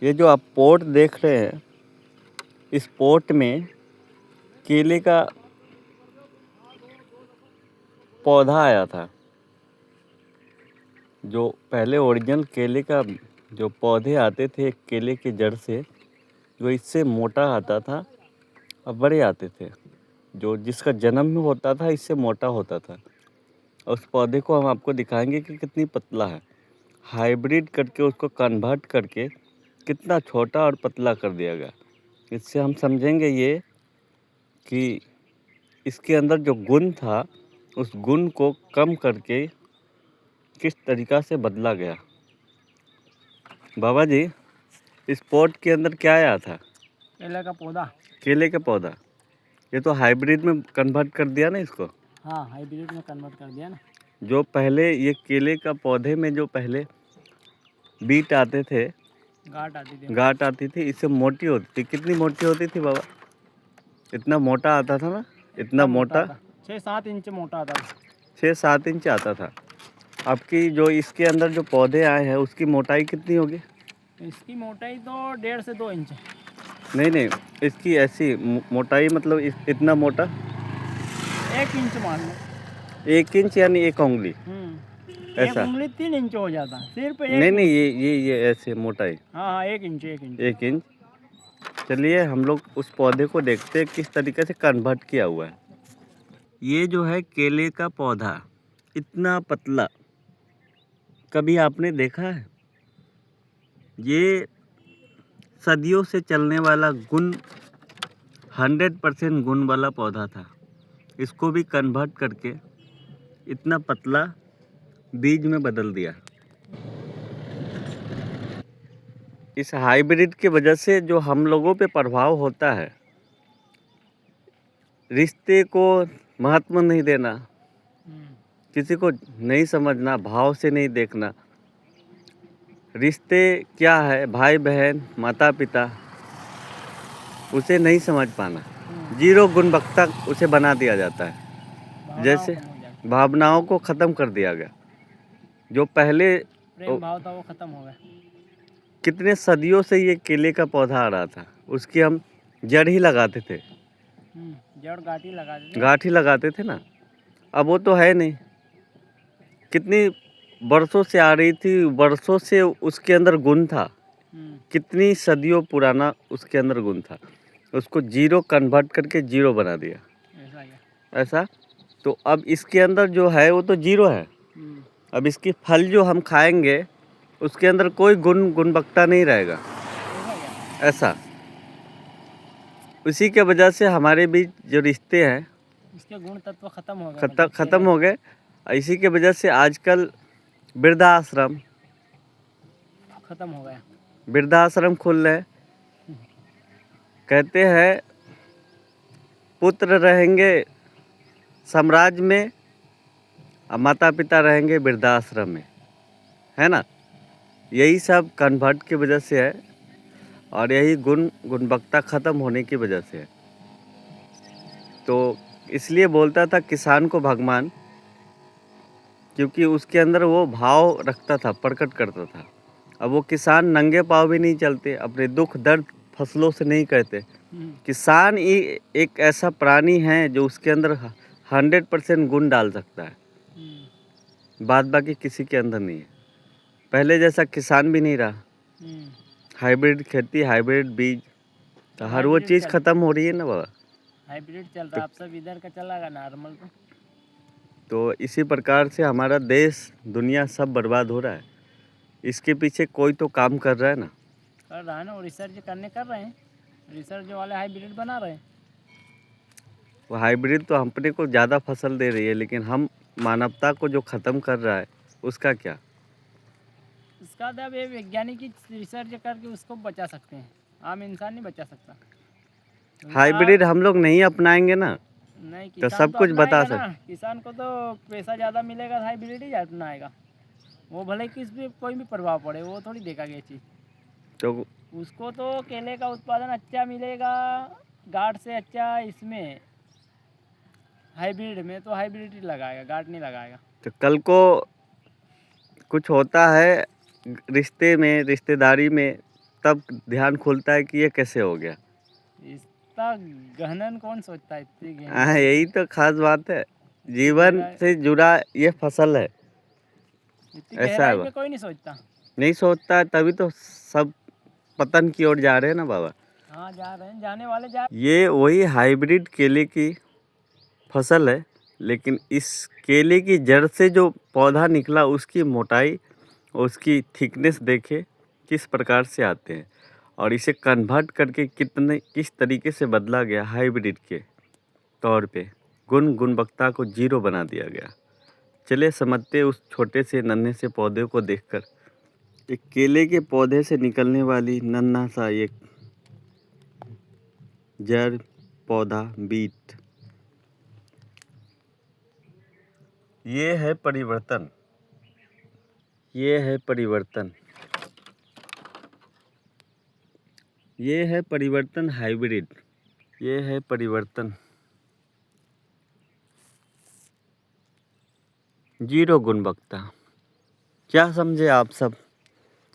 ये जो आप पोट देख रहे हैं, इस पोट में केले का पौधा आया था। जो पहले ओरिजिनल केले का जो पौधे आते थे केले के जड़ से, जो इससे मोटा आता था और बड़े आते थे। जो जिसका जन्म होता था इससे मोटा होता था। और उस पौधे को हम आपको दिखाएंगे कि कितनी पतला है। हाइब्रिड करके उसको कन्वर्ट करके कितना छोटा और पतला कर दिया गया। इससे हम समझेंगे ये कि इसके अंदर जो गुण था उस गुण को कम करके किस तरीक़ा से बदला गया। बाबा जी, इस पॉट के अंदर क्या आया था? केले का पौधा। केले का पौधा। ये तो हाइब्रिड में कन्वर्ट कर दिया ना इसको। हाँ, हाइब्रिड में कन्वर्ट कर दिया ना। जो पहले ये केले का पौधे में जो पहले बीट आते थे, गांठ आती थी, इससे मोटी होती थी। कितनी मोटी होती थी बाबा? इतना मोटा आता था ना, इतना मोटा 6-7 इंच मोटा आता था। 6-7 इंच आता था। आपकी जो इसके अंदर जो पौधे आए हैं उसकी मोटाई कितनी होगी? इसकी मोटाई तो 1.5 से 2 इंच है। नहीं, इसकी ऐसी मोटाई मतलब इतना मोटा 1 इंच मान लो। 1 इंच यानी 1 उंगली एक ऐसा? उंगली 3 इंच हो जाता है, सिर्फ नहीं, ये ऐसे मोटाई हाँ, 1 इंच 1 इंच। चलिए हम लोग उस पौधे को देखते हैं किस तरीके से कन्वर्ट किया हुआ है। ये जो है केले का पौधा इतना पतला कभी आपने देखा है? ये सदियों से चलने वाला गुण 100% गुण वाला पौधा था। इसको भी कन्वर्ट करके इतना पतला बीज में बदल दिया। इस हाइब्रिड की वजह से जो हम लोगों पे प्रभाव होता है, रिश्ते को महत्व नहीं देना, किसी को नहीं समझना, भाव से नहीं देखना। रिश्ते क्या है, भाई बहन माता पिता, उसे नहीं समझ पाना। जीरो गुणवत्ता उसे बना दिया जाता है। जैसे भावनाओं को ख़त्म कर दिया गया। जो पहले प्रेम भाव था वो ख़त्म हो गया। कितने सदियों से ये केले का पौधा आ रहा था, उसकी हम जड़ ही लगाते थे। जड़ गांठ ही लगाते थे ना। अब वो तो है नहीं। कितनी बरसों से आ रही थी, बरसों से उसके अंदर गुण था। कितनी सदियों पुराना उसके अंदर गुण था, उसको जीरो कन्वर्ट करके जीरो बना दिया। ऐसा तो अब इसके अंदर जो है वो तो जीरो है। अब इसकी फल जो हम खाएंगे उसके अंदर कोई गुणवत्ता नहीं रहेगा। ऐसा उसी के वजह से हमारे बीच जो रिश्ते हैं इसके गुण तत्व खत्म हो गए। इसी के वजह से आजकल वृद्धाश्रम खत्म हो गया। वृद्धाश्रम खुल रहे। कहते हैं पुत्र रहेंगे साम्राज्य में और माता पिता रहेंगे वृद्धाश्रम में, है ना। यही सब कन्वर्ट की वजह से है और यही गुणवत्ता ख़त्म होने की वजह से है। तो इसलिए बोलता था किसान को भगवान, क्योंकि उसके अंदर वो भाव रखता था, प्रकट करता था। अब वो किसान नंगे पाँव भी नहीं चलते, अपने दुख दर्द फसलों से नहीं कहते। किसान ही एक ऐसा प्राणी है जो उसके अंदर 100% गुण डाल सकता है, बाद बाकी किसी के अंदर नहीं है। पहले जैसा किसान भी नहीं रहा। हाइब्रिड खेती, हाइब्रिड बीज, तो हर वो चीज़ ख़त्म हो रही है ना बाबा। हाइब्रिड चल रहा है, अब सब इधर का चलेगा नॉर्मल तो इसी प्रकार से हमारा देश दुनिया सब बर्बाद हो रहा है। इसके पीछे कोई तो काम कर रहा है ना। और रिसर्च कर रहे हैं। रिसर्च वाले हाइब्रिड बना रहे हैं। वो हाइब्रिड तो अपने को ज़्यादा फसल दे रही है, लेकिन हम मानवता को जो ख़त्म कर रहा है उसका क्या? इसका जब ये वैज्ञानिक रिसर्च करके उसको बचा सकते हैं, आम इंसान नहीं बचा सकता। हाइब्रिड हम लोग नहीं अपनाएंगे ना, नहीं तो सब कुछ बता सकते। किसान को तो पैसा ज़्यादा मिलेगा, हाइब्रिड ही अपनाएगा। वो भले किस भी कोई भी प्रभाव पड़े, वो थोड़ी देखा ये चीज़। तो उसको तो केले का उत्पादन अच्छा मिलेगा, गांठ से अच्छा। इसमें हाइब्रिड में तो हाइब्रिड ही लगाएगा, गांठ नहीं लगाएगा। तो कल को कुछ होता है रिश्ते में, रिश्तेदारी में, तब ध्यान खुलता है कि ये कैसे हो गया। इसका गहनन कौन सोचता है, इतनी गहन हाँ, यही तो खास बात है, जीवन गहराई- से जुड़ा ये फसल है। इतनी ऐसा है गहराई बा, पे कोई नहीं सोचता। नहीं सोचता है, तभी तो सब पतन की ओर जा रहे हैं ना बाबा। हाँ जा रहे हैं, जाने वाले जा। ये वही हाइब्रिड केले की फसल है, लेकिन इस केले की जड़ से जो पौधा निकला उसकी मोटाई और उसकी थिकनेस देखे किस प्रकार से आते हैं, और इसे कन्वर्ट करके किस तरीके से बदला गया हाइब्रिड के तौर पे, गुणवत्ता को जीरो बना दिया गया। चलिए समझते उस छोटे से नन्हे से पौधे को देखकर। एक केले के पौधे से निकलने वाली नन्हा सा एक जड़, पौधा, बीट, ये है परिवर्तन। ये है परिवर्तन। ये है परिवर्तन हाइब्रिड। ये है परिवर्तन। जीरो गुणवत्ता। क्या समझे आप सब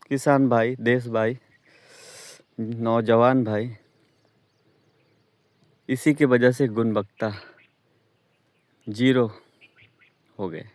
किसान भाई, देश भाई, नौजवान भाई? इसी की वजह से गुणवत्ता जीरो हो गए।